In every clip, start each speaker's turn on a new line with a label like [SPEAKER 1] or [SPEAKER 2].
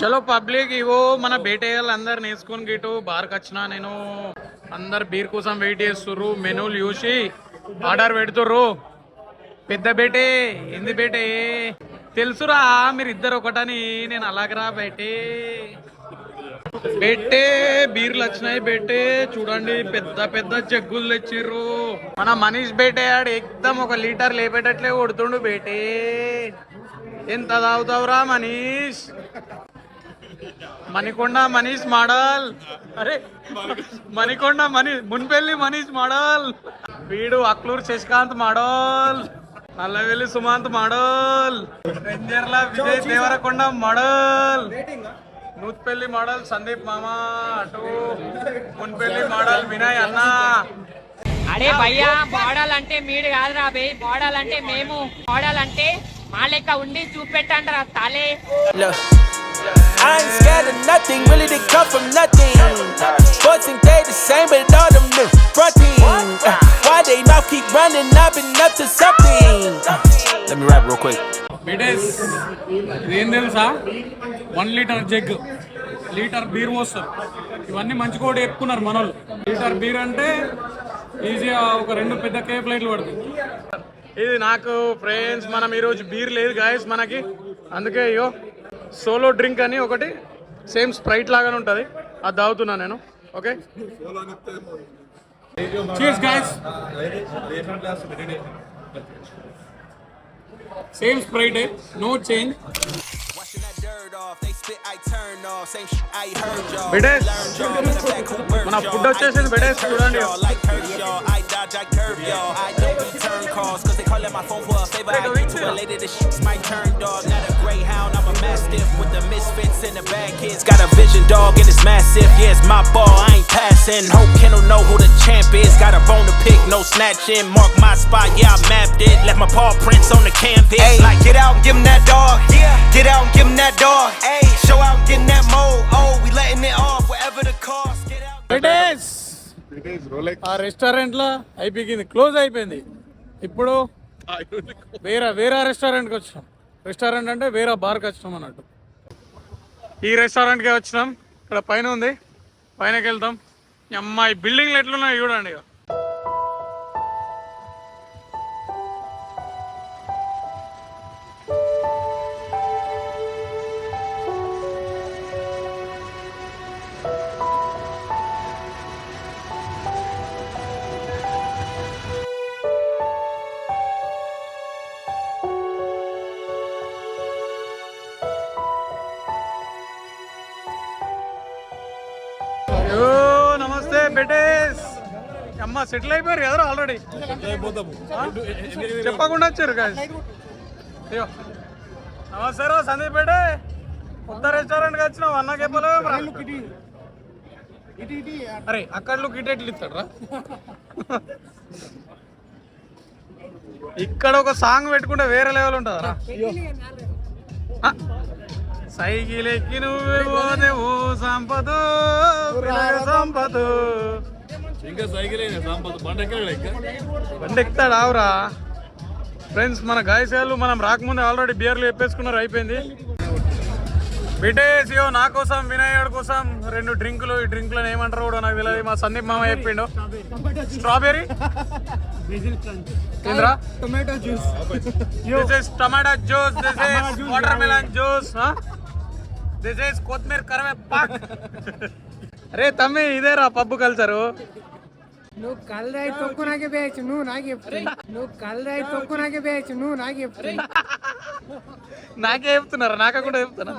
[SPEAKER 1] చలో పబ్లిక్ ఇవో మన బేటేయాలి అందరు నేర్చుకుని గిటు బార్కి వచ్చిన నేను అందరు బీర్ కోసం వెయిట్ చేస్తుర్రు మెనూలు చూసి ఆర్డర్ పెడుతుర్రు పెద్ద బేటే ఎందు బేటే తెలుసురా మీరు ఇద్దరు ఒకటని నేను అలాగరా బేటే బెట్టే బీర్లు వచ్చినాయి బెట్టే చూడండి పెద్ద పెద్ద జగ్గులు తెచ్చిర్రు మన మనీష్ బేటే ఆడు ఎక్దం 1 లీటర్ లేపేటట్లే కొడుతుండు బేటే ఎంత తాగుతావురా మనీష్ మణికొండ మనీష్ మోడల్ అరే మణికొండ మున్పెల్లి మనీష్ మోడల్ వీడు Akluru Shashikanth model Nallavelli Sumanth model Renjarla Vijay Devarakonda model Nuthpalli model Sandeep మామా అటు మున్పెల్లి మోడల్ వినయ్ అన్న
[SPEAKER 2] అరే భయ్యా మోడల్ అంటే మీడు కాదురా బే మోడల్ అంటే మేము మోడల్ అంటే మా లెక్క ఉండి చూపెట్టండి రా తాలే
[SPEAKER 3] I ain't scared of nothing, really they come from nothing. Sports think they the same, but all them new fronting. Why they mouth keep running, I've been up to something. Let me rap real quick.
[SPEAKER 1] బిడేస్ ఇదేం తెలుసా 1 litre jug litre beer పోస్తారు ఇవన్నీ మంచి కూడా చెప్పుకున్నారు మనోళ్ళు litre beer అంటే ఈజీగా ఒక 2 పెద్ద కేఫ్ లైట్లు పడుతుంది ఇది నాకు ఫ్రెండ్స్ మనం ఈరోజు బీర్ లేదు గాయస్ మనకి అందుకే అయ్యో సోలో డ్రింక్ అని ఒకటి సేమ్ స్ప్రైట్ లాగానే ఉంటుంది అది తాగుతున్నా నేను okay cheers guys same Sprite no change బెడేస్ మన ఫుడ్ వచ్చేసింది బెడేస్ చూడండి
[SPEAKER 3] With the misfits and the bad kids, got a vision, dog, and it's massive. Yeah, it's my ball, I ain't passing. Hope Kendall know who the champ is. Got a bone to pick, no snatching. Mark my spot, yeah, I mapped it. Left my paw prints on the canvas. Ay, like get out and give him that dog. Yeah, get out and give him that dog. Ay, show out and get in that mode. Oh, we letting it off, whatever the cost. Get out.
[SPEAKER 1] బెడేస్ ఆ restaurant లో అయిపోయింది close అయిపోయింది ఇప్పుడు వేరే రెస్టారెంట్కి వచ్చినాం restaurant అంటే వేరే బార్కి వచ్చినాం అన్నట్టు ఈ రెస్టారెంట్కే వచ్చినాం ఇక్కడ పైన ఉంది పైనకి వెళ్తాం అమ్మాయి బిల్డింగ్లు ఎట్లున్నాయి చూడండి ఇక నమస్తే బెటేస్ అమ్మ సెటిల్ అయిపోయారు కదా ఆల్రెడీ చెప్పకుండా వచ్చారు అయ్యో నమస్తే రా సందీప్ బేటే కొత్త రెస్టారెంట్కి వచ్చినావు అన్న చెప్పలేవు అరే అక్కడ గిటెట్లు ఇస్తాడు రా ఇక్కడ ఒక సాంగ్ పెట్టుకుంటే వేరే లెవెల్ ఉంటుందా సైకిల్ ఎక్కి నువ్వే పోదేవు సంపదు సంపదు ఇంకా సైకిల్ బండి ఎక్కుతాడు ఆవురా ఫ్రెండ్స్ మన గాయసాలు మనం రాకముందే ఆల్రెడీ బియర్లు చెప్పేసుకున్నారు అయిపోయింది బిటేసియో నా కోసం వినయుడు కోసం 2 డ్రింకులు ఈ డ్రింకులను ఏమంటారు కూడా నాకు తెలియదు మా సందీప్ మామ చెప్పిండు strawberry tomato juice this is tomato juice this is water melon juice this is కొత్తిమీర కరివేపాకు అరే తమ్మి ఇదేరా పబ్బు కల్చరు
[SPEAKER 4] నువ్వు కలరాయి తొక్కు నాకే వేయచ్చు నువ్వు నాకు చెప్తున్నా నువ్వు కలరాయి తొక్కు నాకే వేయచ్చు నువ్వు నాకు చెప్తున్నా
[SPEAKER 1] నాకే చెప్తున్నారా నాక కూడా చెప్తున్నా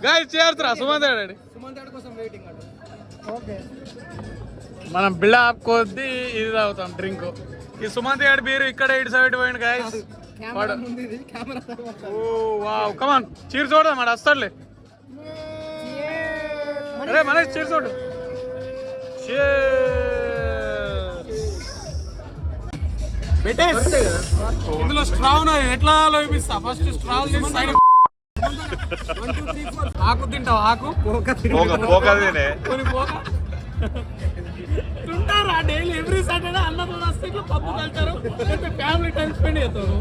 [SPEAKER 1] గాయస్ చేరుతురా సుమంత్ ఆడాడు మనం బిల్డప్ కొద్ది ఇది తాగుతాం డ్రింక్ ఈ సుమంత్ గారి బీరు ఇక్కడ 87 పోయింది గాయస్ వావ్ కమాన్ చీర్ చూడదా మాట వస్తాడులే అరే మనీష్ చీర్ చూడు ఇందులో స్ట్రా ఉన్నది ఎట్లా లోపిస్తా ఫస్ట్ స్ట్రా సైడ్ ఆకు తింటావు ఆకు పోక ఎట్లుంటారా డైలీ ఎవ్రీ సాటర్డే అన్నతో వస్తే ఇట్లా పప్పు కలుతారు ఫ్యామిలీ టైం స్పెండ్ చేస్తారు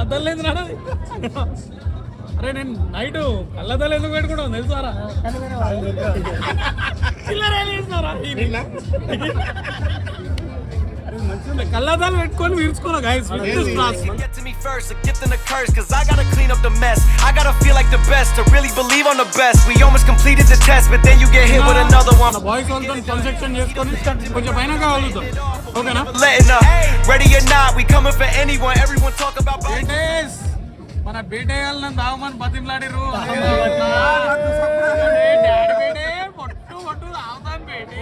[SPEAKER 1] అదలేదు నాడు అరే నేను నైట్ కళ్ళదలు ఎందుకు పెట్టుకుంటాను తెలుసారా కళ్ళదాలు పెట్టుకొని విరుచుకోరా guys
[SPEAKER 3] Get to me first, a gift and a curse, cause I gotta clean up the mess. I gotta feel like the best, to really believe on the best. We almost completed the test, but then you get hit with another one.
[SPEAKER 1] Boys వాళ్ళతో construction చేసుకొని కొంచెం పైన కావాలుతాం ఓకేనా
[SPEAKER 3] Letting up, ready or not, we coming for anyone. Everyone talk about
[SPEAKER 1] బేటేస్ మన బేటేయాలని దావమని బతిమలాడిరు పొట్టు పొట్టు తాగుతాను బేటే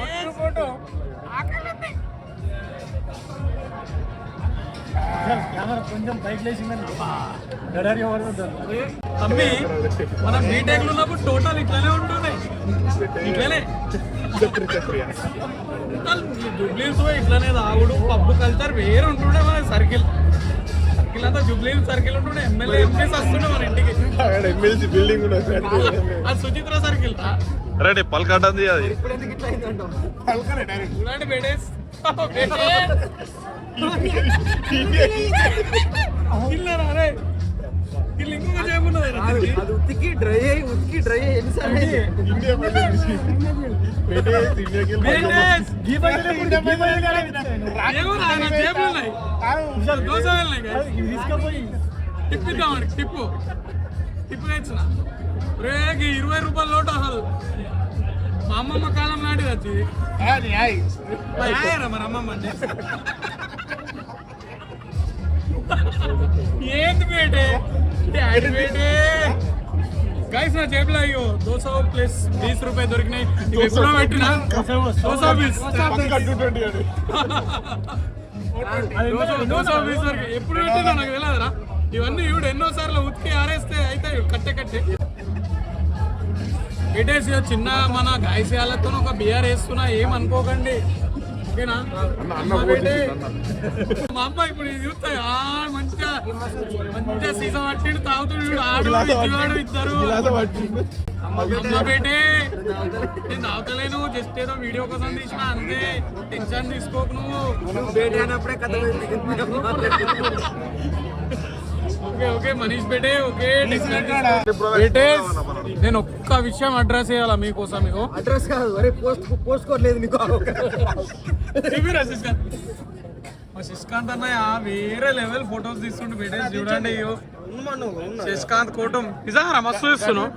[SPEAKER 1] తమ్మి మనం బీటెక్ ఉన్నప్పుడు టోటల్ ఇట్లానే ఉంటుంది ఇట్లానే జూబ్లీస్ ఇట్లానే తాగుడు పబ్బు కల్చర్ వేరే ఉంటుండే మన సర్కిల్ అంతా జూబ్లీస్ సర్కిల్ ఉంటుండే ఎమ్మెల్యే ఎంపీస్ వస్తుండే మన ఇంటికి
[SPEAKER 5] ఎమ్మెల్సీ బిల్డింగ్
[SPEAKER 1] అది సుచిత్ర సర్కిల్
[SPEAKER 5] రెడీ పల్కట్టంది అది
[SPEAKER 1] చూడండి బేటేస్
[SPEAKER 6] ఉతికి డ్రై అయ్యి ఎన్నిసార్లు
[SPEAKER 1] టిప్పు తెచ్చిన 20 రూపాయల నోటు అసలు మా అమ్మమ్మ కాలం నాటిది వచ్చి మరి అమ్మమ్మ అంటే ఏంటి బేటే బేటే గైస్ నా జేబులో అయ్యో 200 ప్లస్ 20 రూపాయలు దొరికినాయి ఎప్పుడో పెట్టినా 220 ఎప్పుడు పెట్టినా నాకు తెలియదురా ఇవన్నీ ఇవిడు ఎన్నోసార్లు ఉతికి ఆరేస్తే అయితే కట్టే పెట్టేసి చిన్న మన గాయసాలతో ఒక బిఆర్ వేస్తున్నా ఏమనుకోకండి ఓకేనా మా అమ్మ ఇప్పుడు ఇది చూస్తాయి మంచిగా సీసా పట్టిండు తాగుతుడు ఆడు ఇద్దరు అమ్మ బేటే నేను తాగుతలేను జస్ట్ ఏదో వీడియో కోసం తీసిన అంతే టెన్షన్ తీసుకోకు నువ్వు
[SPEAKER 6] బేటీ అన్నప్పుడే కథ
[SPEAKER 1] ఓకే ఓకే మనీష్ బేటే ఓకే బేటే నేను ఒక్క విషయం అడ్రస్ చేయాలా మీకోసం మీకు
[SPEAKER 6] అడ్రస్ కాదు అరే పోస్ట్ కోట్లేదు నీకు
[SPEAKER 1] మా శశికాంత్ అన్నయ్య వేరే లెవెల్ ఫొటోస్ తీస్తుంటే బేటే చూడండి శశికాంత్ కోటం నిజంగా మస్తు ఇస్తున్నావు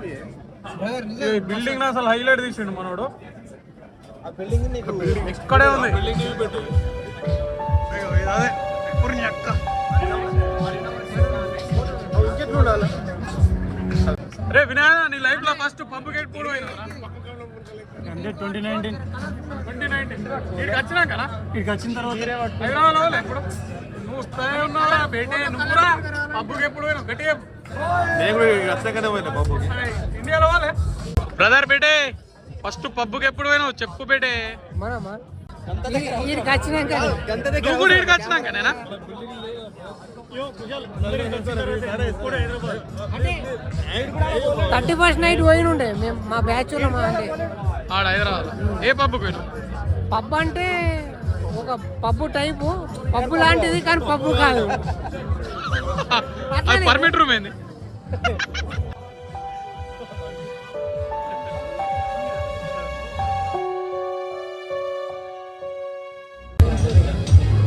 [SPEAKER 1] బిల్డింగ్ అసలు హైలైట్ తీసిండు మనోడు ఇక్కడే ఉంది అదే రే వినాయన నీ లైఫ్ లో ఫస్ట్ పంపు గేట్ పూడు అంటే 2019 ఇక్కడికి వచ్చినాక ఇక్కడికి వచ్చిన తర్వాత హైదరాబాద్ ఎప్పుడు నువ్వు వస్తానే ఉన్నావా బేటే నువ్వురా పబ్బుకి ఎప్పుడు పోయినావు గట్టిగా ఇండియాలో వాళ్ళే బ్రదర్ బేటే ఫస్ట్ పబ్బుకి ఎప్పుడు పోయినావు చెప్పు బేటే
[SPEAKER 4] వీడికి వచ్చినాక
[SPEAKER 1] నువ్వు కూడా ఇక్కడికి వచ్చినాక నేనా
[SPEAKER 4] 31st నైట్ పోయినుండే మేము మా బ్యాచ్ మా అంటే
[SPEAKER 1] ఆడ హైదరాబాద్ ఏ పబ్బుకి పోయినావు
[SPEAKER 4] పబ్ అంటే ఒక పబ్బు టైపు పబ్బు లాంటిది కానీ పబ్బు కాదు
[SPEAKER 1] అది పర్మిట్ రూమ్ ఏంది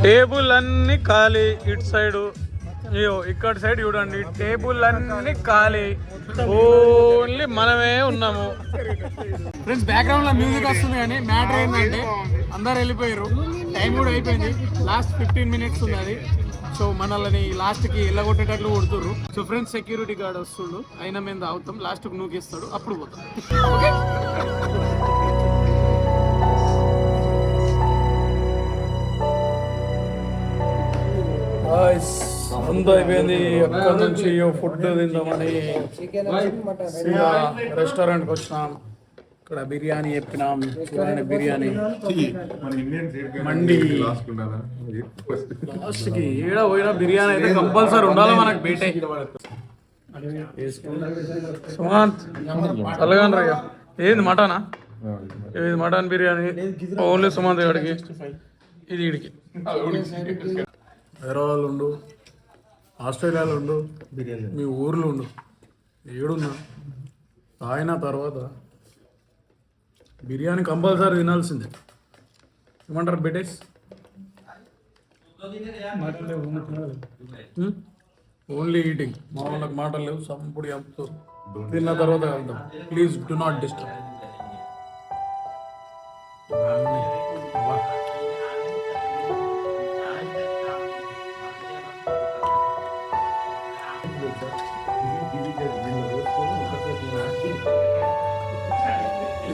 [SPEAKER 1] టేబుల్ అన్ని ఖాళీ ఇటు సైడు అయ్యో ఇక్కడ సైడ్ చూడండి టేబుల్ అన్ని ఖాళీ ఓన్లీ మనమే ఉన్నాము ఫ్రెండ్స్ బ్యాక్గ్రౌండ్ లో మ్యూజిక్ వస్తుంది కానీ మ్యాటర్ ఏంటంటే అందరు వెళ్ళిపోయారు టైం కూడా అయిపోయింది లాస్ట్ 15 minutes ఉంది అది సో మనల్ని లాస్ట్ కి ఎల్లగొట్టేటట్లు కొడుతుర్రు సో ఫ్రెండ్స్ సెక్యూరిటీ గార్డ్ వస్తుండు అయినా మేము తాగుతాం లాస్ట్ కు నూకిస్తాడు అప్పుడు పోతాం ఓకే అంతా అయిపోయింది అక్కడ నుంచి ఫుడ్ తిందామని రెస్టారెంట్కి వచ్చినాం ఇక్కడ బిర్యానీ చెప్పినాం చూడండి బిర్యానీ మండి లాస్ట్కి ఏడ పోయినా బిర్యానీ అయితే కంపల్సరీ ఉండాలి మనకు బేటే సుమంత్ చల్లగా ఏంది మటనా ఇది మటన్ బిర్యానీ ఓన్లీ సుమంత్ గడికి, ఇది ఇడికి. హైదరాబాద్లో ఉండు, ఆస్ట్రేలియాలో ఉండు, మీ ఊర్లో ఉండు, ఏడున్నా తాగిన తర్వాత బిర్యానీ కంపల్సరీ తినాల్సిందే. ఏమంటారు బెటేస్? ఓన్లీ ఈటింగ్, మా వాళ్ళకి మాటలు లేవు, సంపుడు చంపుతూ తిన్న తర్వాత వెళ్తాం. Please do not disturb.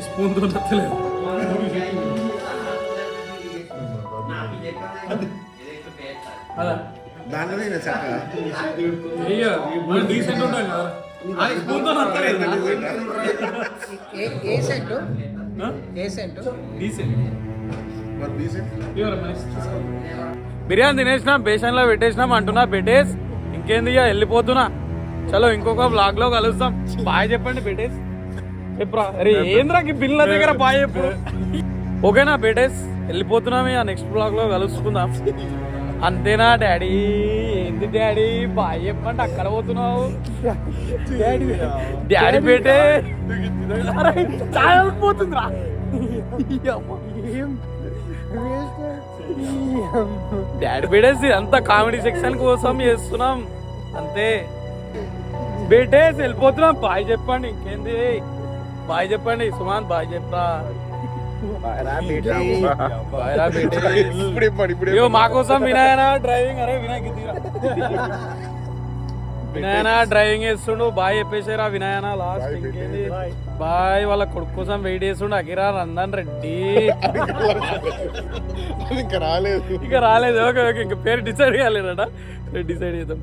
[SPEAKER 1] స్పూన్తో నచ్చలేదు. అలా
[SPEAKER 6] దాంట్లోనే చక్కగా
[SPEAKER 1] డీసెంట్ ఉంటాం కదా, స్పూన్తో నచ్చలేదు.
[SPEAKER 4] ఏ సెంట్
[SPEAKER 1] బిర్యానీ తినేసినాం, బేసన్లో పెట్టేసినాం అంటున్నా. బెటేస్ ఇంకేంది ఇక వెళ్ళిపోతున్నా. చలో ఇంకొక వ్లాగ్ లో కలుస్తాం. బాయ్ చెప్పండి బెటేస్. చెప్పురా. అరే ఏంద్రాకి బిల్ల దగ్గర బాయ్ చెప్పు. ఓకేనా బెటేస్, వెళ్ళిపోతున్నాం. ఇక నెక్స్ట్ వ్లాగ్ లో కలుసుకుందాం. అంతేనా డాడీ? ఏంది డాడీ బాయ్ చెప్పండి, అక్కడ పోతున్నావు డాడీ బేటే. పోతుందిరా డాడీ బేటేసి అంతా కామెడీ సెక్షన్ కోసం చేస్తున్నాం అంతే. బేటేసి వెళ్ళిపోతున్నాం. బాయ్ చెప్పండి, ఇంకేంది బాయ్ చెప్పండి. సుమాన్ బాయ్ చెప్పరా. మా కోసం వినాయన డ్రైవింగ్. అరే వినాయక్ వినాయన డ్రైవింగ్ చేస్తుండు. బాయ్ చెప్పేసారా వినాయన లాస్ట్. ఇంకేంది బాయ్. వాళ్ళ కొడుకు కోసం వెయిట్ చేస్తుండు అకిరా నందన్ రెడ్డి.
[SPEAKER 5] ఇంకా రాలేదు.
[SPEAKER 1] ఓకే ఓకే, ఇంకా పేరు డిసైడ్ కాలేదట. డిసైడ్ చేద్దాం.